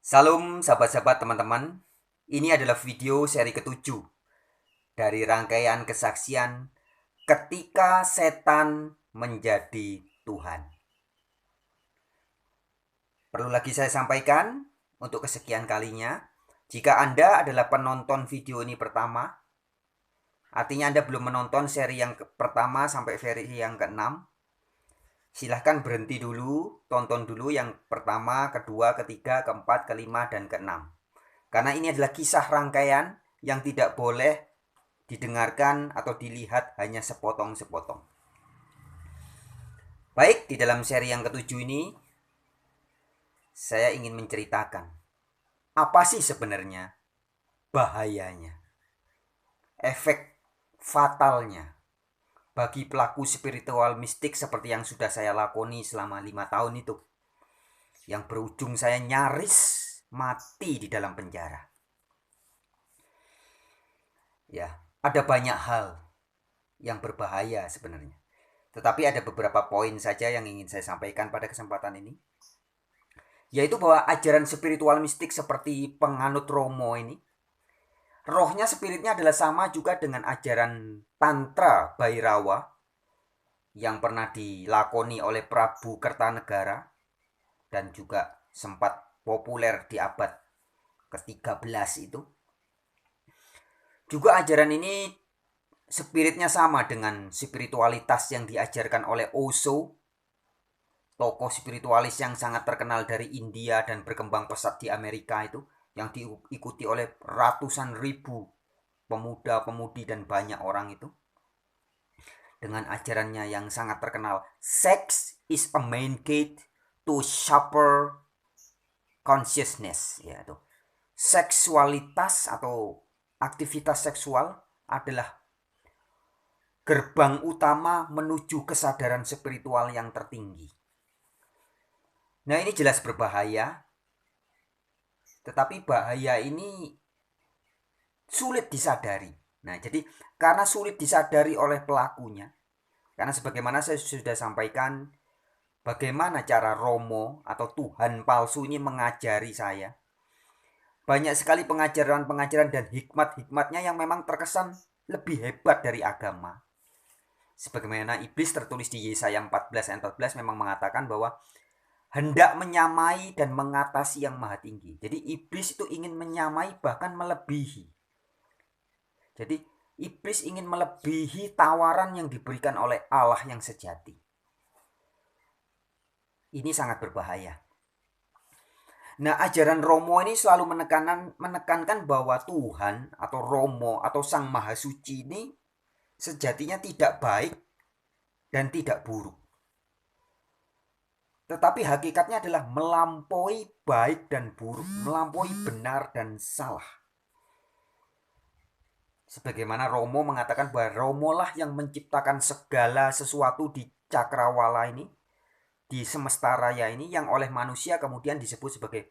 Salam sahabat-sahabat teman-teman. Ini adalah video seri ke-7 dari rangkaian kesaksian ketika setan menjadi Tuhan. Perlu lagi saya sampaikan untuk kesekian kalinya, jika Anda adalah penonton video ini pertama, artinya Anda belum menonton seri yang pertama sampai seri yang ke-6, silahkan berhenti dulu, tonton dulu yang pertama, kedua, ketiga, keempat, kelima, dan keenam. Karena ini adalah kisah rangkaian yang tidak boleh didengarkan atau dilihat hanya sepotong-sepotong. Baik, di dalam seri yang ke-7 ini, saya ingin menceritakan apa sih sebenarnya bahayanya, efek fatalnya bagi pelaku spiritual mistik seperti yang sudah saya lakoni selama 5 tahun itu, yang berujung saya nyaris mati di dalam penjara. Ya, ada banyak hal yang berbahaya sebenarnya. Tetapi ada beberapa poin saja yang ingin saya sampaikan pada kesempatan ini. Yaitu bahwa ajaran spiritual mistik seperti penganut Romo ini, rohnya spiritnya adalah sama juga dengan ajaran Tantra Bhairawa yang pernah dilakoni oleh Prabu Kertanegara dan juga sempat populer di abad ke-13 itu. Juga ajaran ini spiritnya sama dengan spiritualitas yang diajarkan oleh Osho, tokoh spiritualis yang sangat terkenal dari India dan berkembang pesat di Amerika itu, yang diikuti oleh ratusan ribu pemuda-pemudi dan banyak orang itu, dengan ajarannya yang sangat terkenal, sex is a main gate to sharper consciousness, yaitu seksualitas atau aktivitas seksual adalah gerbang utama menuju kesadaran spiritual yang tertinggi. Nah, ini jelas berbahaya, tetapi bahaya ini sulit disadari. Nah, jadi karena sulit disadari oleh pelakunya, karena sebagaimana saya sudah sampaikan, bagaimana cara Romo atau Tuhan palsu ini mengajari saya. Banyak sekali pengajaran-pengajaran dan hikmat-hikmatnya yang memang terkesan lebih hebat dari agama. Sebagaimana iblis tertulis di Yesaya 14 ayat 14 memang mengatakan bahwa hendak menyamai dan mengatasi yang maha tinggi. Jadi iblis itu ingin menyamai bahkan melebihi. Jadi iblis ingin melebihi tawaran yang diberikan oleh Allah yang sejati. Ini sangat berbahaya. Nah, ajaran Romo ini selalu menekankan bahwa Tuhan atau Romo atau Sang Maha Suci ini sejatinya tidak baik dan tidak buruk. Tetapi hakikatnya adalah melampaui baik dan buruk, melampaui benar dan salah. Sebagaimana Romo mengatakan bahwa Romo lah yang menciptakan segala sesuatu di cakrawala ini, di semesta raya ini, yang oleh manusia kemudian disebut sebagai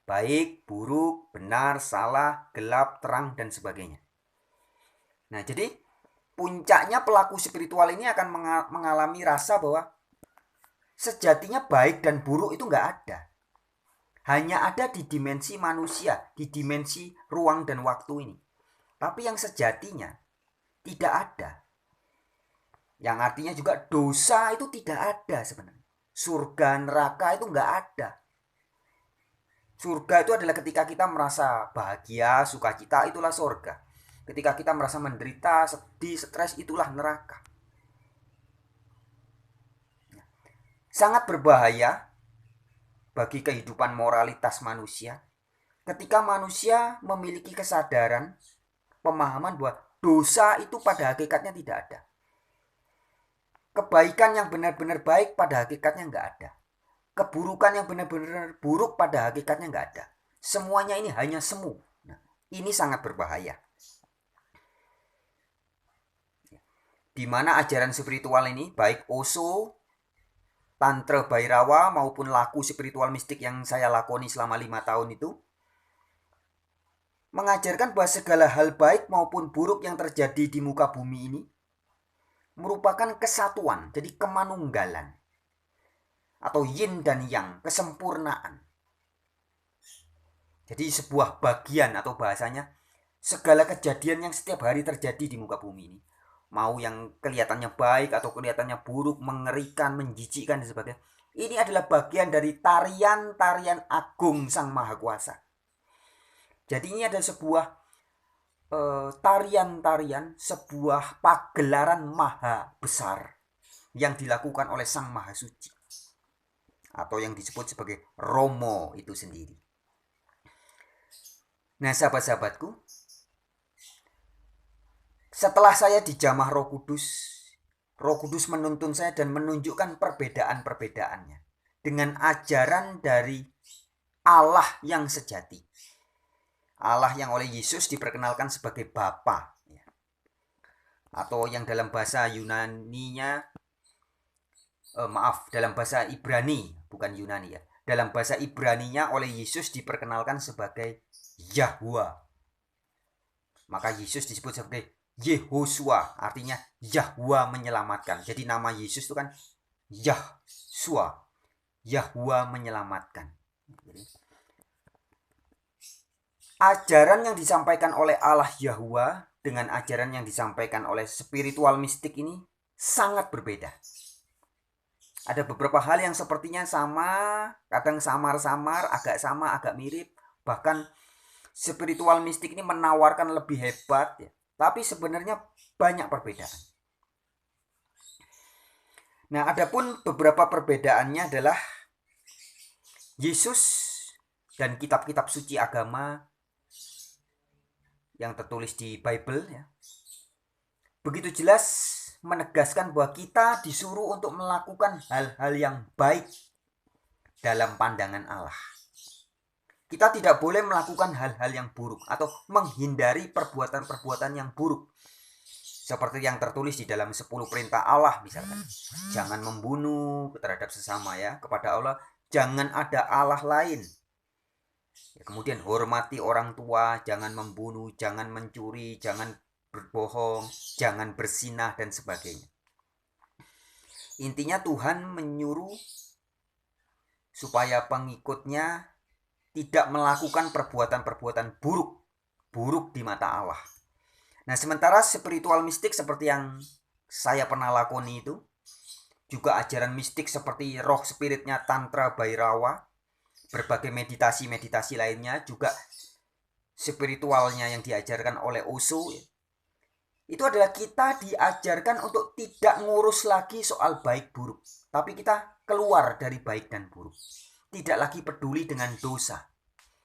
baik, buruk, benar, salah, gelap, terang, dan sebagainya. Nah, jadi puncaknya pelaku spiritual ini akan mengalami rasa bahwa sejatinya baik dan buruk itu nggak ada. Hanya ada di dimensi manusia, di dimensi ruang dan waktu ini. Tapi yang sejatinya tidak ada. Yang artinya juga dosa itu tidak ada sebenarnya. Surga, neraka itu nggak ada. Surga itu adalah ketika kita merasa bahagia, sukacita, itulah surga. Ketika kita merasa menderita, sedih, stres, itulah neraka. Sangat berbahaya bagi kehidupan moralitas manusia ketika manusia memiliki kesadaran, pemahaman bahwa dosa itu pada hakikatnya tidak ada. Kebaikan yang benar-benar baik pada hakikatnya nggak ada. Keburukan yang benar-benar buruk pada hakikatnya nggak ada. Semuanya ini hanya semu. Nah, ini sangat berbahaya. Di mana ajaran spiritual ini, baik Osho, Tantra Bhairawa maupun laku spiritual mistik yang saya lakoni selama 5 tahun itu, mengajarkan bahwa segala hal baik maupun buruk yang terjadi di muka bumi ini merupakan kesatuan, jadi kemanunggalan. Atau yin dan yang, kesempurnaan. Jadi sebuah bagian atau bahasanya segala kejadian yang setiap hari terjadi di muka bumi ini. Mau yang kelihatannya baik atau kelihatannya buruk, mengerikan, menjijikkan dan sebagainya. Ini adalah bagian dari tarian-tarian agung Sang Maha Kuasa. Jadi ini adalah sebuah tarian-tarian, sebuah pagelaran maha besar yang dilakukan oleh Sang Maha Suci atau yang disebut sebagai Romo itu sendiri. Nah, sahabat-sahabatku, setelah saya dijamah Roh Kudus menuntun saya dan menunjukkan perbedaan-perbedaannya dengan ajaran dari Allah yang sejati. Allah yang oleh Yesus diperkenalkan sebagai Bapa, atau yang dalam bahasa Yunaninya, dalam bahasa Ibrani, bukan Yunani ya. Dalam bahasa Ibraninya oleh Yesus diperkenalkan sebagai Yahwa. Maka Yesus disebut sebagai Yehosua, artinya Yahwa menyelamatkan. Jadi nama Yesus itu kan Yahsua, Yahwa menyelamatkan. Jadi, ajaran yang disampaikan oleh Allah Yahwa dengan ajaran yang disampaikan oleh spiritual mistik ini sangat berbeda. Ada beberapa hal yang sepertinya sama, kadang samar-samar, agak sama, agak mirip. Bahkan spiritual mistik ini menawarkan lebih hebat, ya. Tapi sebenarnya banyak perbedaan. Nah, adapun beberapa perbedaannya adalah Yesus dan kitab-kitab suci agama yang tertulis di Bible, ya, begitu jelas menegaskan bahwa kita disuruh untuk melakukan hal-hal yang baik dalam pandangan Allah. Kita tidak boleh melakukan hal-hal yang buruk atau menghindari perbuatan-perbuatan yang buruk. Seperti yang tertulis di dalam 10 perintah Allah misalkan. Jangan membunuh terhadap sesama, ya, kepada Allah. Jangan ada Allah lain. Kemudian hormati orang tua, jangan membunuh, jangan mencuri, jangan berbohong, jangan berzinah dan sebagainya. Intinya Tuhan menyuruh supaya pengikutnya tidak melakukan perbuatan-perbuatan buruk di mata Allah. Nah, sementara spiritual mistik seperti yang saya pernah lakoni itu, juga ajaran mistik seperti roh spiritnya Tantra Bhairawa, berbagai meditasi-meditasi lainnya, juga spiritualnya yang diajarkan oleh Osho, itu adalah kita diajarkan untuk tidak ngurus lagi soal baik buruk, tapi kita keluar dari baik dan buruk. Tidak lagi peduli dengan dosa,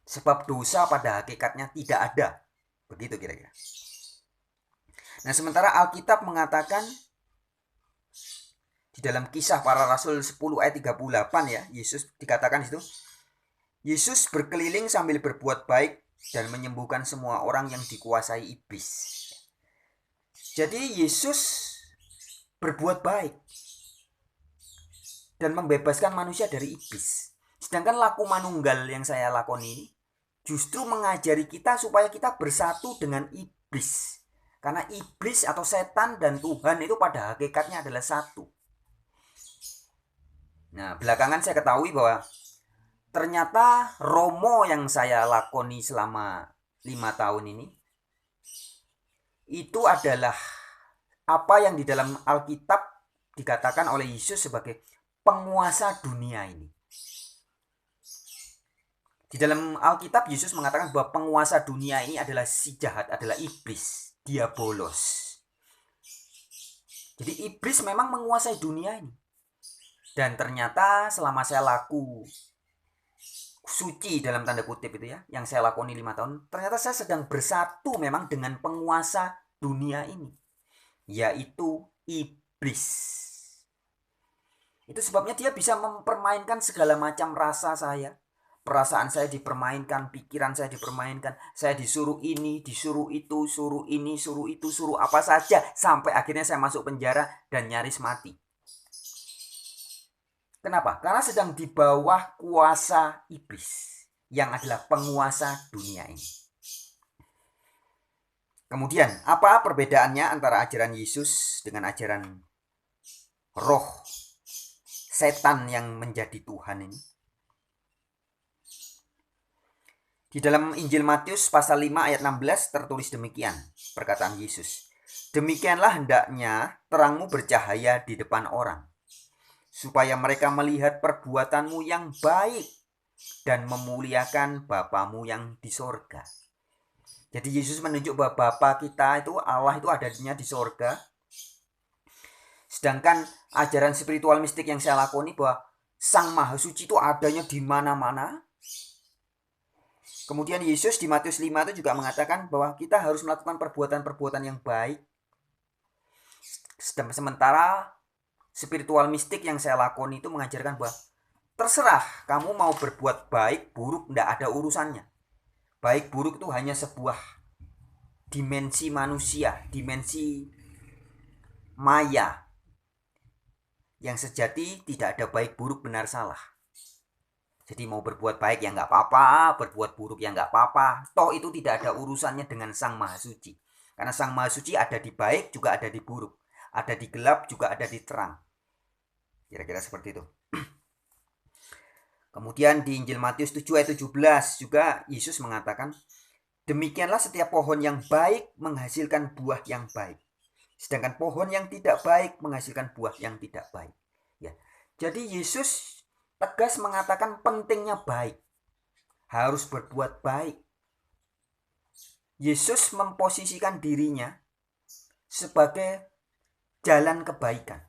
sebab dosa pada hakikatnya tidak ada. Begitu kira-kira. Nah, sementara Alkitab mengatakan di dalam Kisah Para Rasul 10 ayat 38, ya, Yesus dikatakan itu, Yesus berkeliling sambil berbuat baik dan menyembuhkan semua orang yang dikuasai iblis. Jadi Yesus berbuat baik dan membebaskan manusia dari iblis. Sedangkan laku manunggal yang saya lakoni justru mengajari kita supaya kita bersatu dengan iblis. Karena iblis atau setan dan Tuhan itu pada hakikatnya adalah satu. Nah, belakangan saya ketahui bahwa ternyata Romo yang saya lakoni selama 5 tahun ini itu adalah apa yang di dalam Alkitab dikatakan oleh Yesus sebagai penguasa dunia ini. Di dalam Alkitab Yesus mengatakan bahwa penguasa dunia ini adalah si jahat, adalah iblis, diabolos. Jadi iblis memang menguasai dunia ini. Dan ternyata selama saya laku suci dalam tanda kutip itu, ya, yang saya lakoni 5 tahun, ternyata saya sedang bersatu memang dengan penguasa dunia ini, yaitu iblis. Itu sebabnya dia bisa mempermainkan segala macam rasa saya. Perasaan saya dipermainkan, pikiran saya dipermainkan, saya disuruh ini, disuruh itu, suruh ini, suruh itu, suruh apa saja, sampai akhirnya saya masuk penjara dan nyaris mati. Kenapa? Karena sedang di bawah kuasa iblis, yang adalah penguasa dunia ini. Kemudian, apa perbedaannya antara ajaran Yesus dengan ajaran roh setan yang menjadi Tuhan ini? Di dalam Injil Matius pasal 5 ayat 16 tertulis demikian perkataan Yesus. Demikianlah hendaknya terangmu bercahaya di depan orang, supaya mereka melihat perbuatanmu yang baik dan memuliakan Bapamu yang di sorga. Jadi Yesus menunjuk bahwa Bapa kita itu, Allah itu adanya di sorga. Sedangkan ajaran spiritual mistik yang saya lakoni bahwa Sang Maha Suci itu adanya di mana-mana. Kemudian Yesus di Matius 5 itu juga mengatakan bahwa kita harus melakukan perbuatan-perbuatan yang baik. Sementara spiritual mistik yang saya lakoni itu mengajarkan bahwa terserah kamu mau berbuat baik, buruk, tidak ada urusannya. Baik buruk itu hanya sebuah dimensi manusia, dimensi maya. Yang sejati tidak ada baik buruk benar salah. Jadi mau berbuat baik ya nggak apa-apa, berbuat buruk ya nggak apa-apa. Toh itu tidak ada urusannya dengan Sang Maha Suci. Karena Sang Maha Suci ada di baik juga ada di buruk. Ada di gelap juga ada di terang. Kira-kira seperti itu. Kemudian di Injil Matius 7 ayat 17 juga Yesus mengatakan, demikianlah setiap pohon yang baik menghasilkan buah yang baik. Sedangkan pohon yang tidak baik menghasilkan buah yang tidak baik. Ya. Jadi Yesus tegas mengatakan pentingnya baik. Harus berbuat baik. Yesus memposisikan dirinya sebagai jalan kebaikan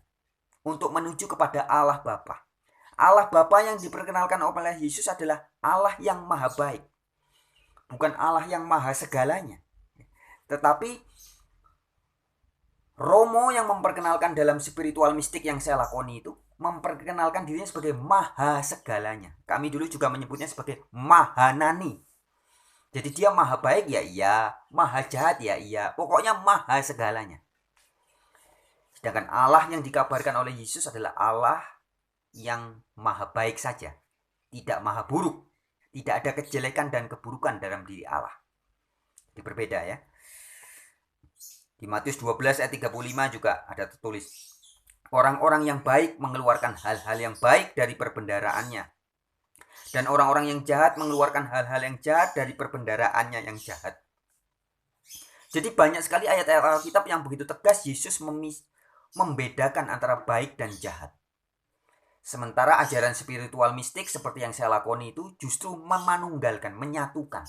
untuk menuju kepada Allah Bapa. Allah Bapa yang diperkenalkan oleh Yesus adalah Allah yang maha baik. Bukan Allah yang maha segalanya. Tetapi Romo yang memperkenalkan dalam spiritual mistik yang saya lakoni itu memperkenalkan dirinya sebagai maha segalanya. Kami dulu juga menyebutnya sebagai Mahanani. Jadi dia maha baik ya iya, maha jahat ya iya, pokoknya maha segalanya. Sedangkan Allah yang dikabarkan oleh Yesus adalah Allah yang maha baik saja, tidak maha buruk. Tidak ada kejelekan dan keburukan dalam diri Allah. Ini berbeda ya. Di Matius 12 ayat 35 juga ada tertulis, orang-orang yang baik mengeluarkan hal-hal yang baik dari perbendaraannya. Dan orang-orang yang jahat mengeluarkan hal-hal yang jahat dari perbendaraannya yang jahat. Jadi banyak sekali ayat-ayat Alkitab yang begitu tegas Yesus membedakan antara baik dan jahat. Sementara ajaran spiritual mistik seperti yang saya lakoni itu justru memanunggalkan, menyatukan.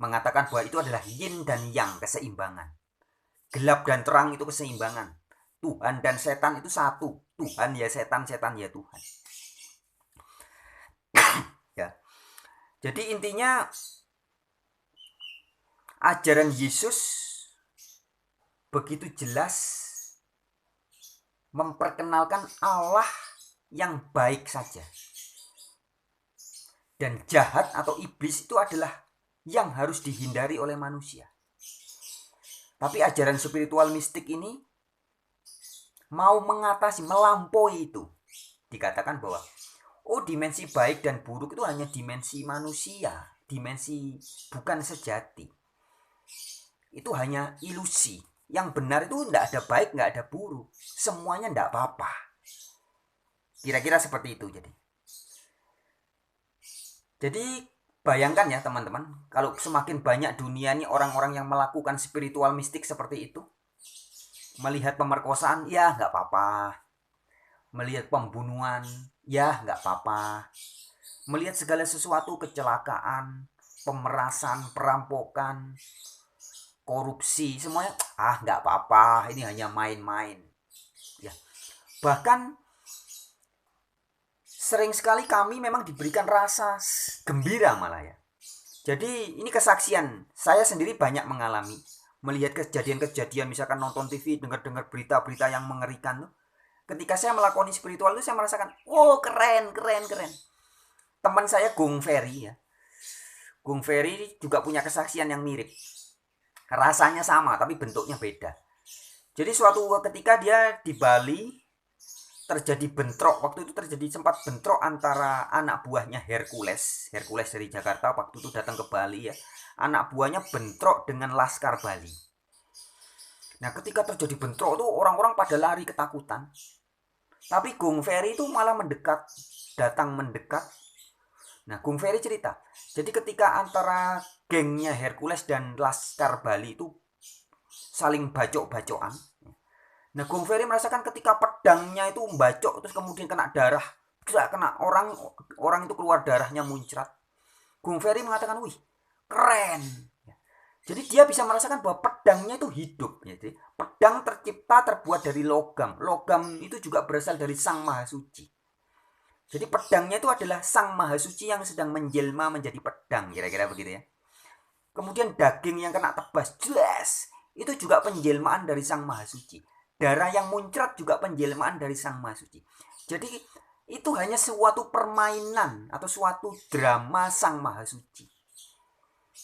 Mengatakan bahwa itu adalah yin dan yang, keseimbangan. Gelap dan terang itu keseimbangan. Tuhan dan setan itu satu. Tuhan ya setan, setan ya Tuhan. Ya. Jadi intinya ajaran Yesus begitu jelas memperkenalkan Allah yang baik saja. Dan jahat atau iblis itu adalah yang harus dihindari oleh manusia. Tapi ajaran spiritual mistik ini mau mengatasi, melampaui itu. Dikatakan bahwa dimensi baik dan buruk itu hanya dimensi manusia, dimensi bukan sejati. Itu hanya ilusi. Yang benar itu tidak ada baik, tidak ada buruk. Semuanya tidak apa-apa. Kira-kira seperti itu. Jadi bayangkan ya teman-teman, kalau semakin banyak dunia ini orang-orang yang melakukan spiritual mistik seperti itu. Melihat pemerkosaan, ya nggak apa-apa. Melihat pembunuhan, ya nggak apa-apa. Melihat segala sesuatu, kecelakaan, pemerasan, perampokan, korupsi, semuanya nggak apa-apa, ini hanya main-main. Ya. Bahkan sering sekali kami memang diberikan rasa gembira malah ya. Jadi ini kesaksian, saya sendiri banyak mengalami melihat kejadian-kejadian, misalkan nonton TV, dengar-dengar berita-berita yang mengerikan tuh. Ketika saya melakoni spiritual itu saya merasakan, keren. Teman saya Gung Ferry ya. Gung Ferry juga punya kesaksian yang mirip. Rasanya sama tapi bentuknya beda. Jadi suatu ketika dia di Bali terjadi bentrok. Waktu itu terjadi sempat bentrok antara anak buahnya Hercules dari Jakarta waktu itu datang ke Bali ya. Anak buahnya bentrok dengan Laskar Bali. Nah ketika terjadi bentrok tuh orang-orang pada lari ketakutan. Tapi Gung Ferry itu malah datang mendekat, Nah, Gung Ferry cerita, jadi ketika antara gengnya Hercules dan Laskar Bali itu saling bacok-bacokan. Nah, Gung Ferry merasakan ketika pedangnya itu membacok terus kemudian kena darah, kena orang orang itu keluar darahnya muncrat. Gung Ferry mengatakan, wih, keren. Jadi dia bisa merasakan bahwa pedangnya itu hidup. Jadi pedang tercipta terbuat dari logam. Logam itu juga berasal dari Sang Maha Suci. Jadi pedangnya itu adalah Sang Maha Suci yang sedang menjelma menjadi pedang, kira-kira begitu ya. Kemudian daging yang kena tebas, jelas, itu juga penjelmaan dari Sang Maha Suci. Darah yang muncrat juga penjelmaan dari Sang Maha Suci. Jadi itu hanya suatu permainan atau suatu drama Sang Maha Suci.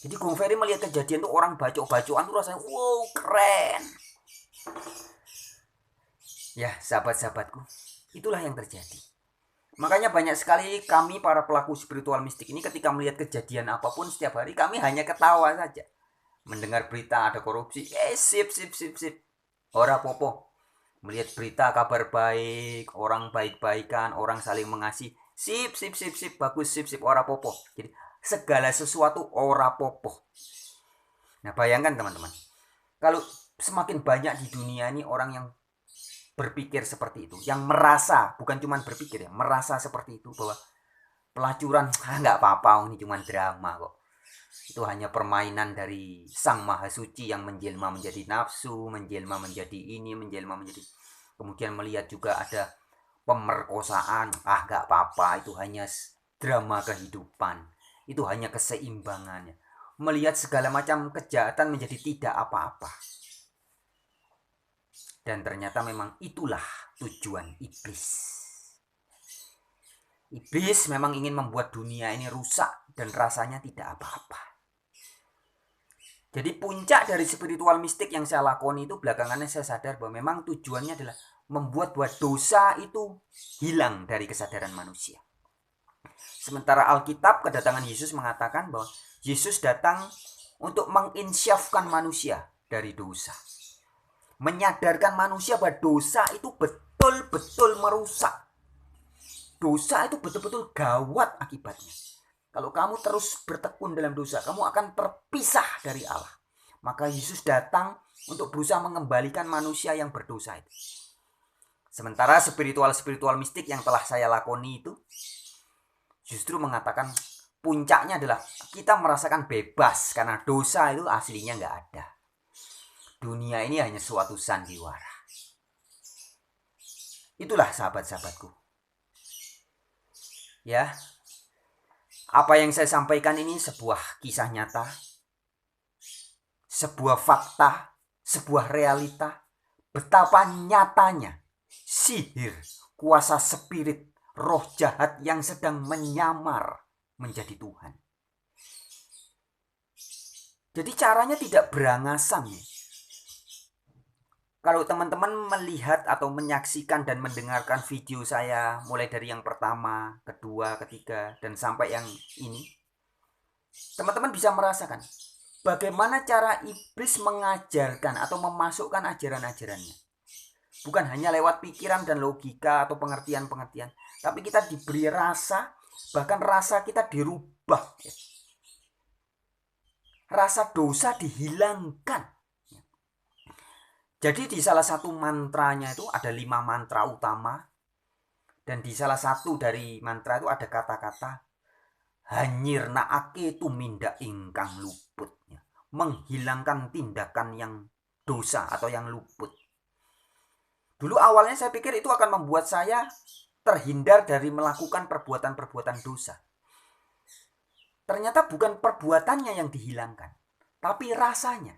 Jadi Gung Ferry melihat kejadian itu orang bacok-bacokan tuh rasanya wow keren. Ya sahabat-sahabatku, itulah yang terjadi. Makanya banyak sekali kami para pelaku spiritual mistik ini ketika melihat kejadian apapun setiap hari kami hanya ketawa saja. Mendengar berita ada korupsi, sip. Ora popo. Melihat berita kabar baik, orang baik-baikan, orang saling mengasihi, sip, bagus, sip, ora popo. Jadi segala sesuatu ora popo. Nah bayangkan teman-teman, kalau semakin banyak di dunia ini orang yang berpikir seperti itu, yang merasa, bukan cuma berpikir ya, merasa seperti itu bahwa pelacuran nggak apa-apa, ini cuma drama kok. Itu hanya permainan dari Sang Maha Suci yang menjelma menjadi nafsu, menjelma menjadi ini, menjelma menjadi. Kemudian melihat juga ada pemerkosaan, nggak apa-apa, itu hanya drama kehidupan. Itu hanya keseimbangannya. Melihat segala macam kejahatan menjadi tidak apa-apa. Dan ternyata memang itulah tujuan iblis. Iblis memang ingin membuat dunia ini rusak dan rasanya tidak apa-apa. Jadi puncak dari spiritual mistik yang saya lakoni itu belakangannya saya sadar bahwa memang tujuannya adalah membuat bahwa dosa itu hilang dari kesadaran manusia. Sementara Alkitab kedatangan Yesus mengatakan bahwa Yesus datang untuk menginsyafkan manusia dari dosa. Menyadarkan manusia bahwa dosa itu betul-betul merusak. Dosa itu betul-betul gawat akibatnya. Kalau kamu terus bertekun dalam dosa, kamu akan terpisah dari Allah. Maka Yesus datang untuk berusaha mengembalikan manusia yang berdosa itu. Sementara spiritual mistik yang telah saya lakoni itu justru mengatakan puncaknya adalah kita merasakan bebas karena dosa itu aslinya nggak ada. Dunia ini hanya suatu sandiwara. Itulah sahabat-sahabatku. Ya, apa yang saya sampaikan ini sebuah kisah nyata, sebuah fakta, sebuah realita, betapa nyatanya sihir, kuasa spirit, roh jahat yang sedang menyamar menjadi Tuhan. Jadi caranya tidak berangasan. Kalau teman-teman melihat atau menyaksikan dan mendengarkan video saya mulai dari yang pertama, kedua, ketiga, dan sampai yang ini, teman-teman bisa merasakan bagaimana cara iblis mengajarkan atau memasukkan ajaran-ajarannya. Bukan hanya lewat pikiran dan logika atau pengertian-pengertian, tapi kita diberi rasa, bahkan rasa kita dirubah. Rasa dosa dihilangkan. Jadi di salah satu mantranya itu ada 5 mantra utama. Dan di salah satu dari mantra itu ada kata-kata hanyirna ake tuminda ingkang luput. Menghilangkan tindakan yang dosa atau yang luput. Dulu awalnya saya pikir itu akan membuat saya terhindar dari melakukan perbuatan-perbuatan dosa. Ternyata bukan perbuatannya yang dihilangkan, tapi rasanya.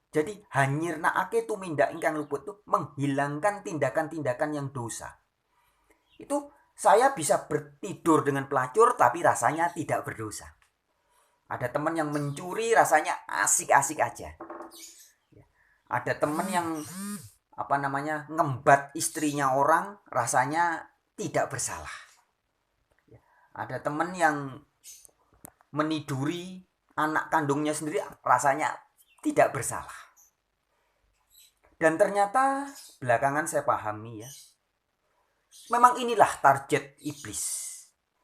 Jadi hanyirna ake tuminda ingkang luput itu menghilangkan tindakan-tindakan yang dosa. Itu saya bisa bertidur dengan pelacur tapi rasanya tidak berdosa. Ada teman yang mencuri rasanya asik-asik aja. Ada teman yang ngembat istrinya orang rasanya tidak bersalah. Ada teman yang meniduri anak kandungnya sendiri rasanya tidak bersalah. Dan ternyata belakangan saya pahami ya, memang inilah target iblis.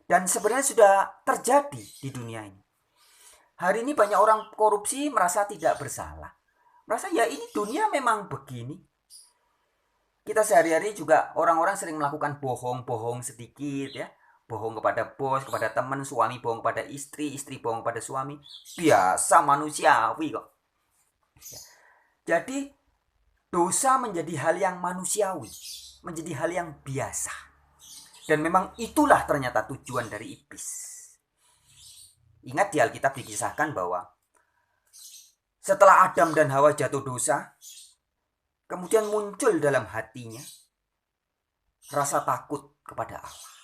Dan sebenarnya sudah terjadi di dunia ini. Hari ini banyak orang korupsi merasa tidak bersalah. Merasa ya ini dunia memang begini. Kita sehari-hari juga orang-orang sering melakukan bohong-bohong sedikit ya. Bohong kepada bos, kepada teman, suami bohong kepada istri, istri bohong kepada suami. Biasa manusiawi kok. Jadi dosa menjadi hal yang manusiawi, menjadi hal yang biasa. Dan memang itulah ternyata tujuan dari iblis. Ingat di Alkitab dikisahkan bahwa setelah Adam dan Hawa jatuh dosa, kemudian muncul dalam hatinya rasa takut kepada Allah.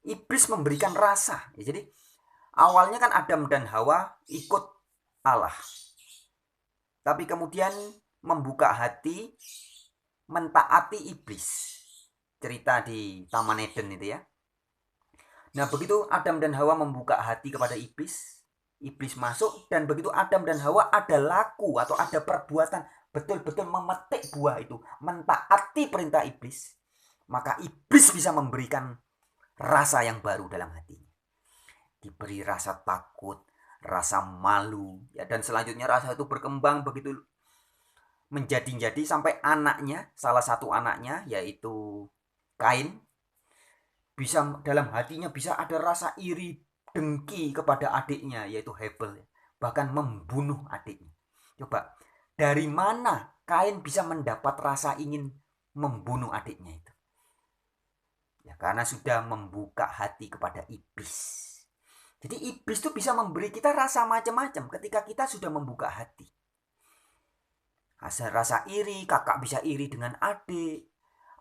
Iblis memberikan rasa. Jadi awalnya kan Adam dan Hawa ikut Allah. Tapi kemudian membuka hati, mentaati iblis. Cerita di Taman Eden itu ya. Nah begitu Adam dan Hawa membuka hati kepada iblis, iblis masuk, dan begitu Adam dan Hawa ada laku atau ada perbuatan betul-betul memetik buah itu, mentaati perintah iblis, maka iblis bisa memberikan rasa yang baru dalam hatinya. Diberi rasa takut, rasa malu, ya, dan selanjutnya rasa itu berkembang begitu menjadi-jadi sampai anaknya, salah satu anaknya yaitu Kain, bisa dalam hatinya bisa ada rasa iri dengki kepada adiknya yaitu Hebel, bahkan membunuh adiknya. Coba dari mana Kain bisa mendapat rasa ingin membunuh adiknya itu? Ya karena sudah membuka hati kepada iblis. Jadi iblis itu bisa memberi kita rasa macam-macam ketika kita sudah membuka hati. Rasa iri, kakak bisa iri dengan adik,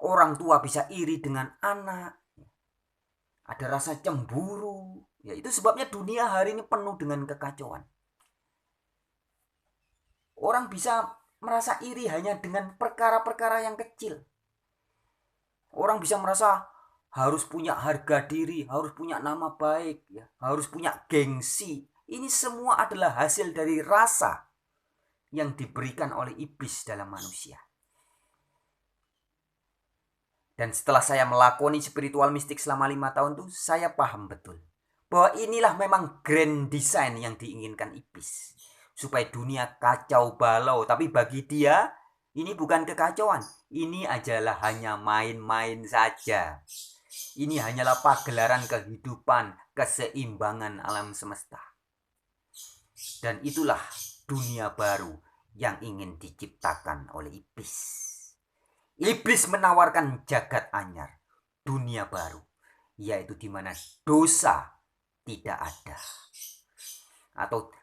orang tua bisa iri dengan anak. Ada rasa cemburu. Ya itu sebabnya dunia hari ini penuh dengan kekacauan. Orang bisa merasa iri hanya dengan perkara-perkara yang kecil. Orang bisa merasa harus punya harga diri, harus punya nama baik, ya, harus punya gengsi. Ini semua adalah hasil dari rasa yang diberikan oleh iblis dalam manusia. Dan setelah saya melakoni spiritual mistik selama 5 tahun itu, saya paham betul bahwa inilah memang grand design yang diinginkan iblis. Supaya dunia kacau balau. Tapi bagi dia, ini bukan kekacauan. Ini adalah hanya main-main saja. Ini hanyalah pagelaran kehidupan, keseimbangan alam semesta. Dan itulah dunia baru yang ingin diciptakan oleh iblis. Iblis menawarkan jagat anyar, dunia baru, yaitu di mana dosa tidak ada. Atau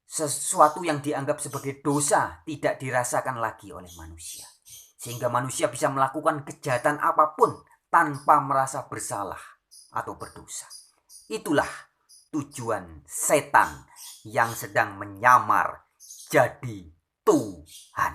sesuatu yang dianggap sebagai dosa tidak dirasakan lagi oleh manusia. Sehingga manusia bisa melakukan kejahatan apapun tanpa merasa bersalah atau berdosa. Itulah tujuan setan yang sedang menyamar jadi Tuhan.